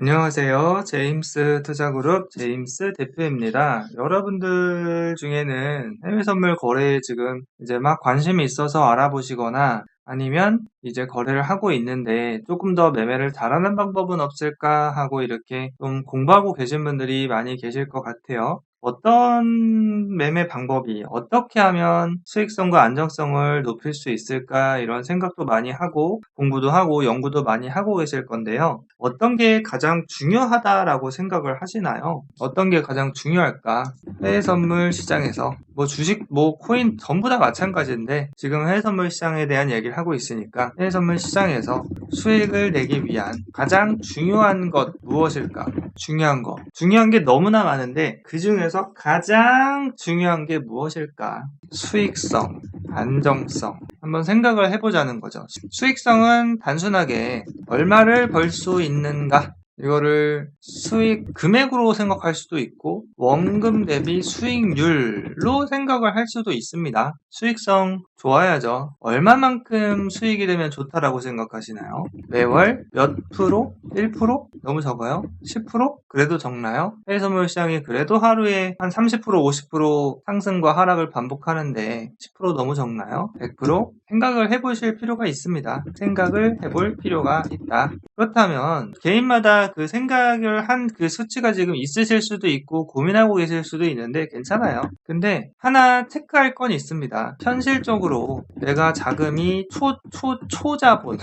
안녕하세요. 제임스 투자그룹 제임스 대표입니다. 여러분들 중에는 해외 선물 거래에 지금 이제 막 관심이 있어서 알아보시거나 아니면 이제 거래를 하고 있는데 조금 더 매매를 잘하는 방법은 없을까 하고 이렇게 좀 공부하고 계신 분들이 많이 계실 것 같아요. 어떤 매매 방법이 어떻게 하면 수익성과 안정성을 높일 수 있을까 이런 생각도 많이 하고 공부도 하고 연구도 많이 하고 계실 건데요. 어떤 게 가장 중요하다라고 생각을 하시나요? 어떤 게 가장 중요할까? 해외 선물 시장에서 뭐 주식, 뭐 코인 전부 다 마찬가지인데 지금 해외 선물 시장에 대한 얘기를 하고 있으니까 해외 선물 시장에서 수익을 내기 위한 가장 중요한 것 무엇일까? 중요한 게 너무나 많은데 그 중에서 가장 중요한 게 무엇일까? 수익성, 안정성. 한번 생각을 해보자는 거죠. 수익성은 단순하게 얼마를 벌 수 있는가? 이거를 수익 금액으로 생각할 수도 있고 원금 대비 수익률로 생각을 할 수도 있습니다. 수익성 좋아야죠. 얼마만큼 수익이 되면 좋다라고 생각하시나요? 매월 몇 프로? 1%? 너무 적어요? 10%? 그래도 적나요? 해외선물 시장이 그래도 하루에 한 30%, 50% 상승과 하락을 반복하는데 10% 너무 적나요? 100%? 생각을 해보실 필요가 있습니다. 생각을 해볼 필요가 있다. 그렇다면 개인마다 그 생각을 한 그 수치가 지금 있으실 수도 있고 고민하고 계실 수도 있는데 괜찮아요. 근데 하나 체크할 건 있습니다. 현실적으로 내가 자금이 초자본,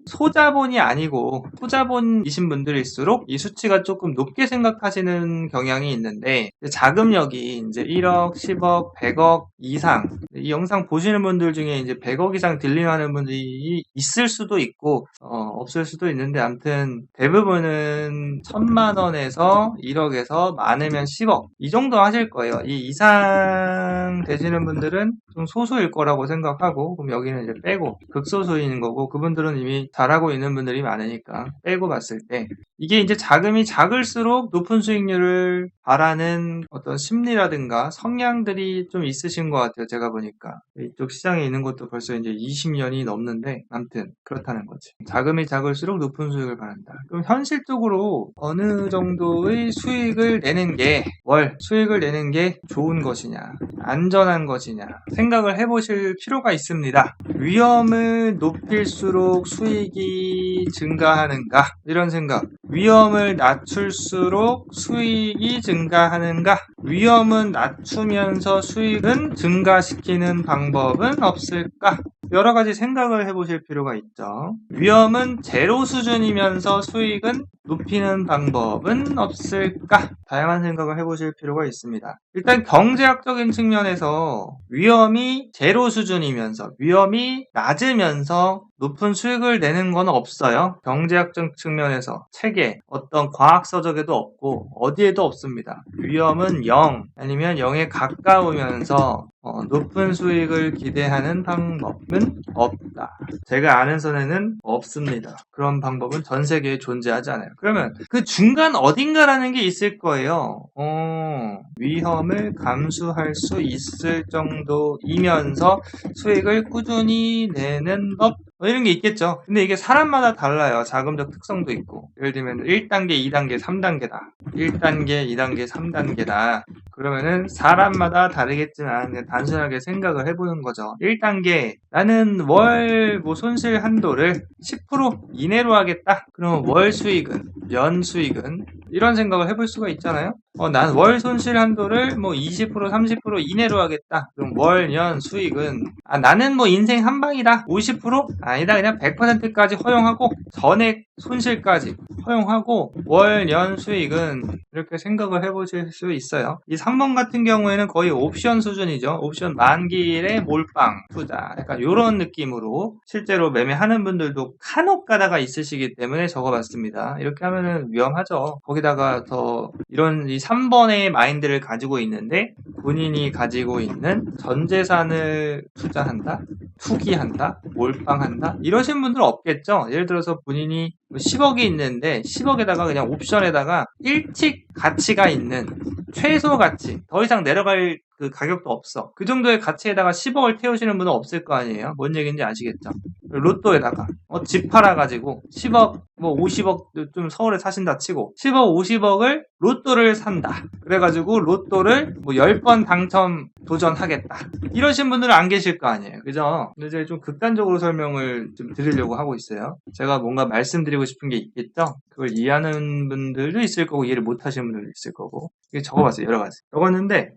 소자본이 아니고 초자본이신 분들일수록 이 수치가 조금 높게 생각하시는 경향이 있는데 자금력이 이제 1억, 10억, 100억 이상 이 영상 보시는 분들 중에 이제 100억 이상 딜링하는 분들이 있을 수도 있고 없을 수도 있는데 아무튼 대부분은 1000만 원에서 1억에서 많으면 10억 이 정도 하실 거예요. 이 이상 되시는 분들은 좀 소수일 거라고 생각하고 그럼 여기는 이제 빼고 극소수인 거고 그분들은 이미 잘하고 있는 분들이 많으니까 빼고 봤을 때 이게 이제 자금이 작을수록 높은 수익률을 바라는 어떤 심리라든가 성향들이 좀 있으신 것 같아요. 제가 보니까 이쪽 시장에 있는 것도 벌써 이제 20년이 넘는데 아무튼 그렇다는 거지. 자금이 작을수록 높은 수익을 바란다. 그럼 현실적으로 어느 정도의 수익을 내는 게 월 수익을 내는 게 좋은 것이냐 안전한 것이냐 생각을 해보실 필요가 있습니다. 위험을 높일수록 수익이 증가하는가 이런 생각. 위험을 낮출수록 수익이 증가하는가? 위험은 낮추면서 수익은 증가시키는 방법은 없을까? 여러 가지 생각을 해보실 필요가 있죠. 위험은 제로 수준이면서 수익은 높이는 방법은 없을까? 다양한 생각을 해보실 필요가 있습니다. 일단 경제학적인 측면에서 위험이 제로 수준이면서 위험이 낮으면서 높은 수익을 내는 건 없어요. 경제학적 측면에서 책에 어떤 과학서적에도 없고 어디에도 없습니다. 위험은 0 아니면 0에 가까우면서 높은 수익을 기대하는 방법은 없다. 제가 아는 선에는 없습니다. 그런 방법은 전 세계에 존재하지 않아요. 그러면 그 중간 어딘가라는 게 있을 거예요. 위험을 감수할 수 있을 정도이면서 수익을 꾸준히 내는 법 이런 게 있겠죠. 근데 이게 사람마다 달라요. 자금적 특성도 있고. 예를 들면 1단계, 2단계, 3단계다. 1단계, 2단계, 3단계다. 그러면은 사람마다 다르겠지만 그냥 단순하게 생각을 해보는 거죠. 1단계 나는 월 손실 한도를 10% 이내로 하겠다. 그러면 월 수익은 연 수익은 이런 생각을 해볼 수가 있잖아요. 난 월 손실 한도를 20% 30% 이내로 하겠다. 그럼 월 연 수익은 나는 인생 한 방이다. 50% 아니다. 그냥 100%까지 허용하고 전액 손실까지 허용하고 월 연 수익은 이렇게 생각을 해보실 수 있어요. 이 3번 같은 경우에는 거의 옵션 수준이죠. 옵션 만기일의 몰빵 투자 약간 이런 느낌으로 실제로 매매하는 분들도 간혹 가다가 있으시기 때문에 적어봤습니다. 이렇게 하면은 위험하죠. 거기다가 더 이런 이 3번의 마인드를 가지고 있는데 본인이 가지고 있는 전 재산을 투자한다, 투기한다, 몰빵한다 이러신 분들은 없겠죠. 예를 들어서 본인이 10억이 있는데 10억에다가 그냥 옵션에다가 일찍 가치가 있는 최소 가치 더 이상 내려갈 그 가격도 없어. 그 정도의 가치에다가 10억을 태우시는 분은 없을 거 아니에요. 뭔 얘기인지 아시겠죠? 로또에다가 집 팔아가지고 10억, 뭐 50억 좀 서울에 사신다 치고 10억, 50억을 로또를 산다. 그래가지고 로또를 뭐 10번 당첨 도전하겠다. 이러신 분들은 안 계실 거 아니에요. 그죠? 근데 제가 좀 극단적으로 설명을 좀 드리려고 하고 있어요. 제가 뭔가 말씀드리고 싶은 게 있겠죠? 그걸 이해하는 분들도 있을 거고 이해를 못 하시는 분들도 있을 거고. 이게 적어봤어요. 여러 가지. 적었는데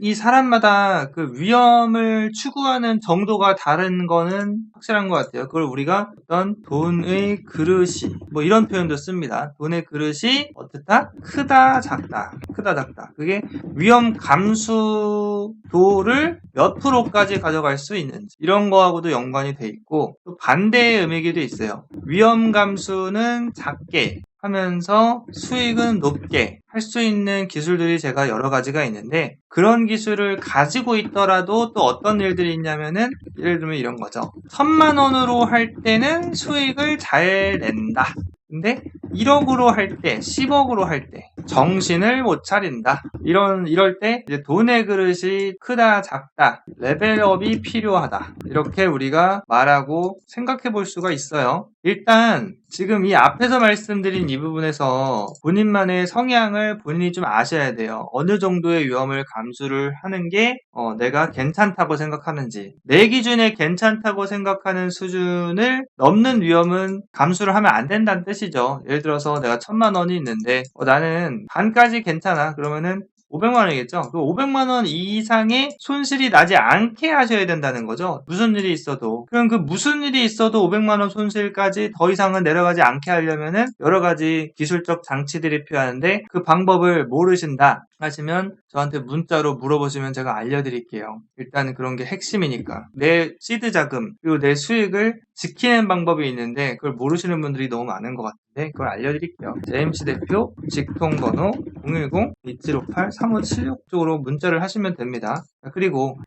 이 사람마다 그 위험을 추구하는 정도가 다른 거는 확실한 것 같아요. 그걸 우리가 어떤 돈의 그릇이 뭐 이런 표현도 씁니다. 돈의 그릇이 어떻다? 크다 작다. 크다 작다. 그게 위험 감수도를 몇 프로까지 가져갈 수 있는지 이런 거하고도 연관이 돼 있고 또 반대의 의미기도 있어요. 위험 감수는 작게 하면서 수익은 높게 할 수 있는 기술들이 제가 여러 가지가 있는데 그런 기술을 가지고 있더라도 또 어떤 일들이 있냐면은 예를 들면 이런 거죠. 1,000만 원으로 할 때는 수익을 잘 낸다. 근데 1억으로 할 때, 10억으로 할 때 정신을 못 차린다. 이럴 때 이제 돈의 그릇이 크다, 작다, 레벨업이 필요하다. 이렇게 우리가 말하고 생각해 볼 수가 있어요. 일단 지금 이 앞에서 말씀드린 이 부분에서 본인만의 성향을 본인이 좀 아셔야 돼요. 어느 정도의 위험을 감수를 하는 게 내가 괜찮다고 생각하는지. 내 기준에 괜찮다고 생각하는 수준을 넘는 위험은 감수를 하면 안 된다는 뜻이죠. 예를 들어서 내가 1,000만 원이 있는데 나는 반까지 괜찮아. 그러면은 500만 원이겠죠? 그 500만 원 이상의 손실이 나지 않게 하셔야 된다는 거죠. 무슨 일이 있어도. 그럼 그 무슨 일이 있어도 500만 원 손실까지 더 이상은 내려가지 않게 하려면은 여러 가지 기술적 장치들이 필요한데 그 방법을 모르신다 하시면 저한테 문자로 물어보시면 제가 알려드릴게요. 일단은 그런 게 핵심이니까. 내 시드 자금 그리고 내 수익을 지키는 방법이 있는데 그걸 모르시는 분들이 너무 많은 것 같은데 그걸 알려드릴게요. 제임스 대표 직통번호 010-2758-3576 쪽으로 문자를 하시면 됩니다. 그리고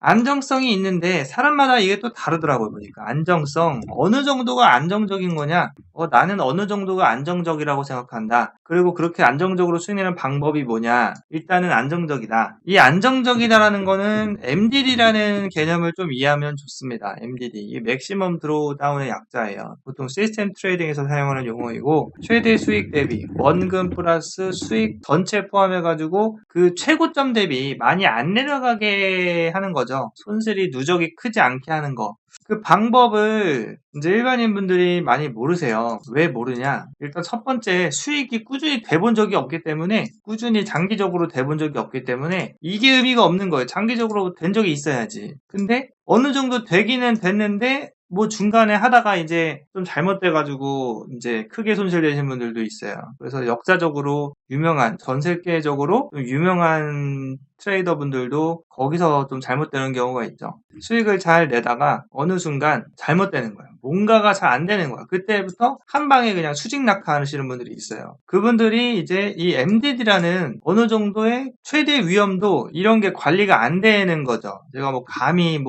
안정성이 있는데 사람마다 이게 또 다르더라고요. 보니까 안정성 어느 정도가 안정적인 거냐 나는 어느 정도가 안정적이라고 생각한다. 그리고 그렇게 안정적으로 수행하는 방법이 뭐냐 일단은 안정적이다. 이 안정적이다라는 거는 MDD라는 개념을 좀 이해하면 좋습니다. MDD 이 맥시멈 드로우다운의 약자예요. 보통 시스템 트레이딩에서 사용하는 용어이고 최대 수익 대비 원금 플러스 수익 전체 포함해가지고 그 최고점 대비 많이 안 내려가게 하는 거죠. 손실이 누적이 크지 않게 하는 거. 그 방법을 이제 일반인 분들이 많이 모르세요. 왜 모르냐? 일단 첫 번째 수익이 꾸준히 돼본 적이 없기 때문에 꾸준히 장기적으로 돼본 적이 없기 때문에 이게 의미가 없는 거예요. 장기적으로 된 적이 있어야지. 근데 어느 정도 되기는 됐는데 뭐 중간에 하다가 이제 좀 잘못돼가지고 이제 크게 손실되신 분들도 있어요. 그래서 역사적으로 전 세계적으로 좀 유명한 트레이더 분들도 거기서 좀 잘못되는 경우가 있죠. 수익을 잘 내다가 어느 순간 잘못되는 거예요. 뭔가가 잘 안 되는 거야. 그때부터 한 방에 그냥 수직 낙하하시는 분들이 있어요. 그분들이 이제 이 MDD라는 어느 정도의 최대 위험도 이런 게 관리가 안 되는 거죠. 제가 뭐 감히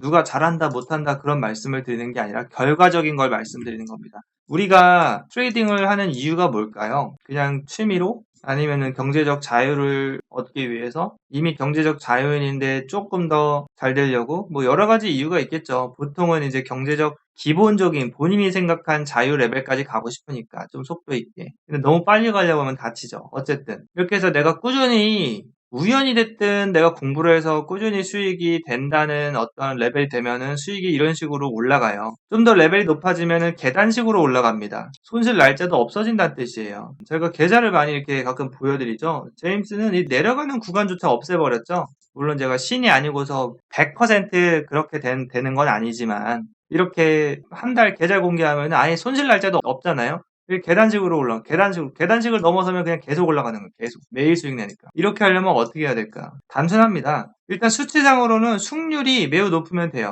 누가 잘한다 못한다 그런 말씀을 드리는 게 아니라 결과적인 걸 말씀드리는 겁니다. 우리가 트레이딩을 하는 이유가 뭘까요? 그냥 취미로? 아니면은 경제적 자유를 얻기 위해서? 이미 경제적 자유인인데 조금 더 잘 되려고? 뭐 여러 가지 이유가 있겠죠. 보통은 이제 경제적 기본적인 본인이 생각한 자유 레벨까지 가고 싶으니까 좀 속도 있게. 근데 너무 빨리 가려고 하면 다치죠. 어쨌든 이렇게 해서 내가 꾸준히 우연히 됐든 내가 공부를 해서 꾸준히 수익이 된다는 어떤 레벨이 되면은 수익이 이런 식으로 올라가요. 좀 더 레벨이 높아지면은 계단식으로 올라갑니다. 손실 날짜도 없어진다는 뜻이에요. 저희가 계좌를 많이 이렇게 가끔 보여드리죠. 제임스는 이 내려가는 구간조차 없애버렸죠. 물론 제가 신이 아니고서 100% 그렇게 되는 건 아니지만 이렇게 한 달 계좌 공개하면 아예 손실 날짜도 없잖아요. 계단식으로 계단식을 넘어서면 그냥 계속 올라가는 거예요. 계속. 매일 수익 내니까. 이렇게 하려면 어떻게 해야 될까? 단순합니다. 일단 수치상으로는 승률이 매우 높으면 돼요.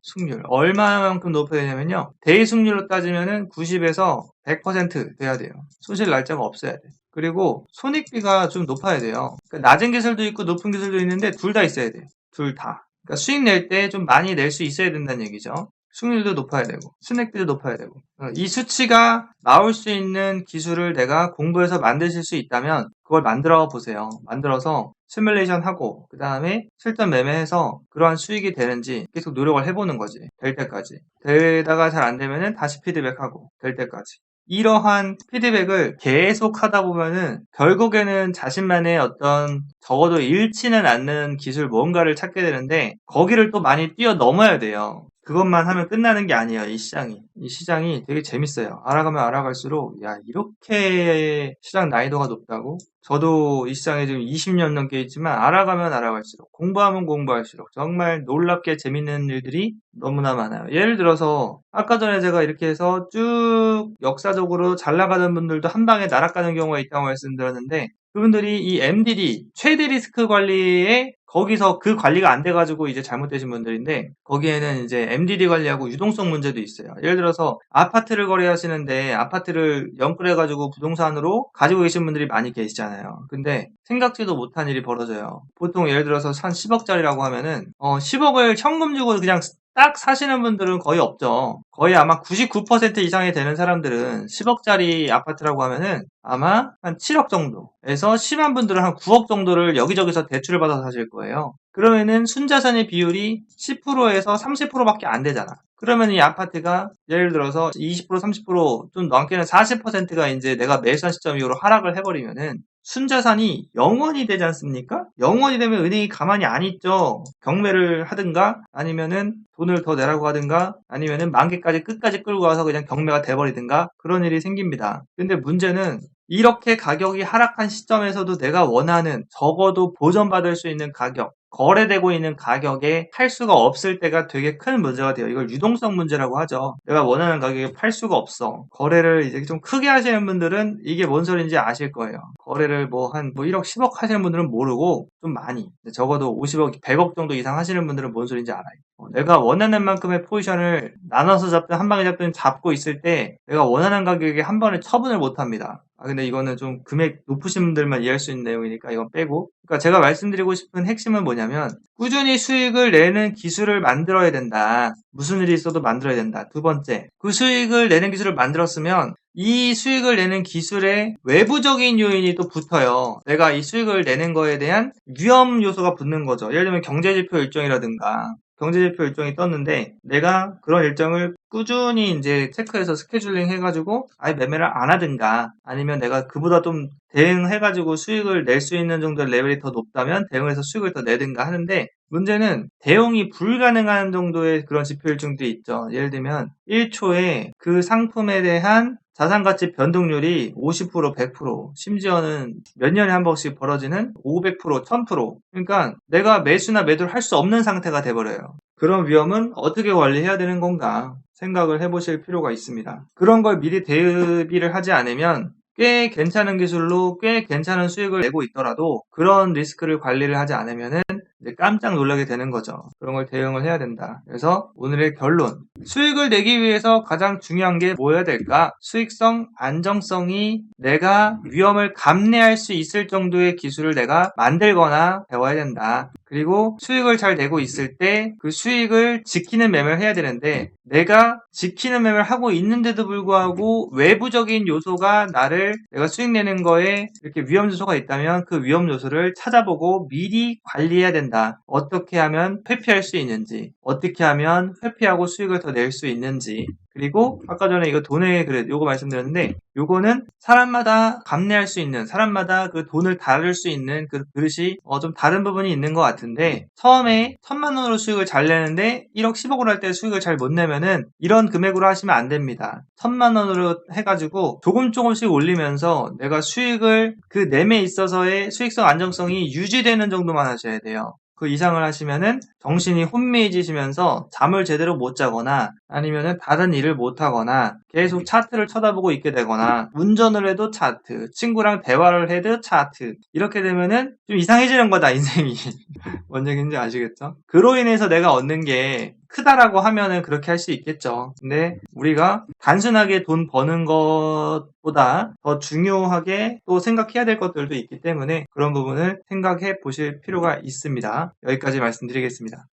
승률. 얼마만큼 높여야 되냐면요. 대의 승률로 따지면은 90에서 100% 돼야 돼요. 손실 날짜가 없어야 돼. 그리고 손익비가 좀 높아야 돼요. 그러니까 낮은 기술도 있고 높은 기술도 있는데 둘 다 있어야 돼요. 둘 다. 그러니까 수익 낼 때 좀 많이 낼 수 있어야 된다는 얘기죠. 승률도 높아야 되고 순익비도 높아야 되고 이 수치가 나올 수 있는 기술을 내가 공부해서 만드실 수 있다면 그걸 만들어 보세요. 만들어서 시뮬레이션 하고 그 다음에 실전 매매해서 그러한 수익이 되는지 계속 노력을 해보는 거지. 될 때까지. 되다가 잘 안 되면은 다시 피드백하고 될 때까지. 이러한 피드백을 계속 하다 보면은 결국에는 자신만의 어떤 적어도 잃지는 않는 기술 뭔가를 찾게 되는데 거기를 또 많이 뛰어넘어야 돼요. 그것만 하면 끝나는 게 아니에요. 이 시장이. 이 시장이 되게 재밌어요. 알아가면 알아갈수록 야 이렇게 시장 난이도가 높다고? 저도 이 시장에 지금 20년 넘게 있지만 알아가면 알아갈수록 공부하면 공부할수록 정말 놀랍게 재밌는 일들이 너무나 많아요. 예를 들어서 아까 전에 제가 이렇게 해서 쭉 역사적으로 잘 나가던 분들도 한 방에 날아가는 경우가 있다고 말씀드렸는데 그분들이 이 MDD 최대 리스크 관리에 거기서 그 관리가 안 돼가지고 이제 잘못되신 분들인데 거기에는 이제 MDD 관리하고 유동성 문제도 있어요. 예를 들어서 아파트를 거래하시는데 아파트를 연끌해가지고 부동산으로 가지고 계신 분들이 많이 계시잖아요. 근데 생각지도 못한 일이 벌어져요. 보통 예를 들어서 한 10억짜리라고 하면은 10억을 현금 주고 그냥 딱 사시는 분들은 거의 없죠. 거의 아마 99% 이상이 되는 사람들은 10억짜리 아파트라고 하면은 아마 한 7억 정도에서 심한 분들은 한 9억 정도를 여기저기서 대출을 받아서 사실 거예요. 그러면은 순자산의 비율이 10%에서 30%밖에 안 되잖아. 그러면 이 아파트가 예를 들어서 20% 30%좀 넘게는 40%가 이제 내가 매수한 시점 이후로 하락을 해버리면은 순자산이 0원이 되지 않습니까? 0원이 되면 은행이 가만히 안 있죠. 경매를 하든가 아니면은 돈을 더 내라고 하든가 아니면은 만기까지 끝까지 끌고 와서 그냥 경매가 돼버리든가 그런 일이 생깁니다. 근데 문제는 이렇게 가격이 하락한 시점에서도 내가 원하는 적어도 보전받을 수 있는 가격 거래되고 있는 가격에 팔 수가 없을 때가 되게 큰 문제가 돼요. 이걸 유동성 문제라고 하죠. 내가 원하는 가격에 팔 수가 없어. 거래를 이제 좀 크게 하시는 분들은 이게 뭔 소리인지 아실 거예요. 거래를 뭐 1억, 10억 하시는 분들은 모르고 좀 많이 적어도 50억, 100억 정도 이상 하시는 분들은 뭔 소리인지 알아요. 내가 원하는 만큼의 포지션을 나눠서 잡든 한 방에 잡든 잡고 있을 때 내가 원하는 가격에 한 번에 처분을 못 합니다. 근데 이거는 좀 금액 높으신 분들만 이해할 수 있는 내용이니까 이건 빼고. 그러니까 제가 말씀드리고 싶은 핵심은 뭐냐면 꾸준히 수익을 내는 기술을 만들어야 된다. 무슨 일이 있어도 만들어야 된다. 두 번째, 그 수익을 내는 기술을 만들었으면 이 수익을 내는 기술에 외부적인 요인이 또 붙어요. 내가 이 수익을 내는 거에 대한 위험 요소가 붙는 거죠. 예를 들면 경제지표 일정이라든가 경제지표 일정이 떴는데 내가 그런 일정을 꾸준히 이제 체크해서 스케줄링 해가지고 아예 매매를 안 하든가 아니면 내가 그보다 좀 대응해가지고 수익을 낼 수 있는 정도의 레벨이 더 높다면 대응을 해서 수익을 더 내든가 하는데 문제는 대응이 불가능한 정도의 그런 지표 일정들이 있죠. 예를 들면 1초에 그 상품에 대한 자산가치 변동률이 50%, 100%, 심지어는 몇 년에 한 번씩 벌어지는 500%, 1000%. 그러니까 내가 매수나 매도를 할 수 없는 상태가 돼버려요. 그런 위험은 어떻게 관리해야 되는 건가 생각을 해보실 필요가 있습니다. 그런 걸 미리 대비를 하지 않으면 꽤 괜찮은 기술로 꽤 괜찮은 수익을 내고 있더라도 그런 리스크를 관리를 하지 않으면은 이제 깜짝 놀라게 되는 거죠. 그런 걸 대응을 해야 된다. 그래서 오늘의 결론. 수익을 내기 위해서 가장 중요한 게 뭐여야 될까? 수익성, 안정성이 내가 위험을 감내할 수 있을 정도의 기술을 내가 만들거나 배워야 된다. 그리고 수익을 잘 내고 있을 때 그 수익을 지키는 매매를 해야 되는데 내가 지키는 매매를 하고 있는데도 불구하고 외부적인 요소가 내가 수익 내는 거에 이렇게 위험 요소가 있다면 그 위험 요소를 찾아보고 미리 관리해야 된다. 어떻게 하면 회피할 수 있는지, 어떻게 하면 회피하고 수익을 더 낼 수 있는지, 그리고 아까 전에 이거 돈의 그릇 요거 말씀드렸는데 요거는 사람마다 감내할 수 있는 사람마다 그 돈을 다룰 수 있는 그 그릇이 좀 다른 부분이 있는 것 같은데 처음에 1000만 원으로 수익을 잘 내는데 1억 10억으로 할 때 수익을 잘 못 내면은 이런 금액으로 하시면 안 됩니다. 1000만 원으로 해가지고 조금씩 올리면서 내가 수익을 그 내매에 있어서의 수익성 안정성이 유지되는 정도만 하셔야 돼요. 그 이상을 하시면은 정신이 혼미해지시면서 잠을 제대로 못 자거나 아니면은 다른 일을 못 하거나 계속 차트를 쳐다보고 있게 되거나 운전을 해도 차트, 친구랑 대화를 해도 차트 이렇게 되면은 좀 이상해지는 거다 인생이. 뭔 얘기인지 아시겠죠? 그로 인해서 내가 얻는 게 크다라고 하면은 그렇게 할 수 있겠죠. 근데 우리가 단순하게 돈 버는 것보다 더 중요하게 또 생각해야 될 것들도 있기 때문에 그런 부분을 생각해 보실 필요가 있습니다. 여기까지 말씀드리겠습니다.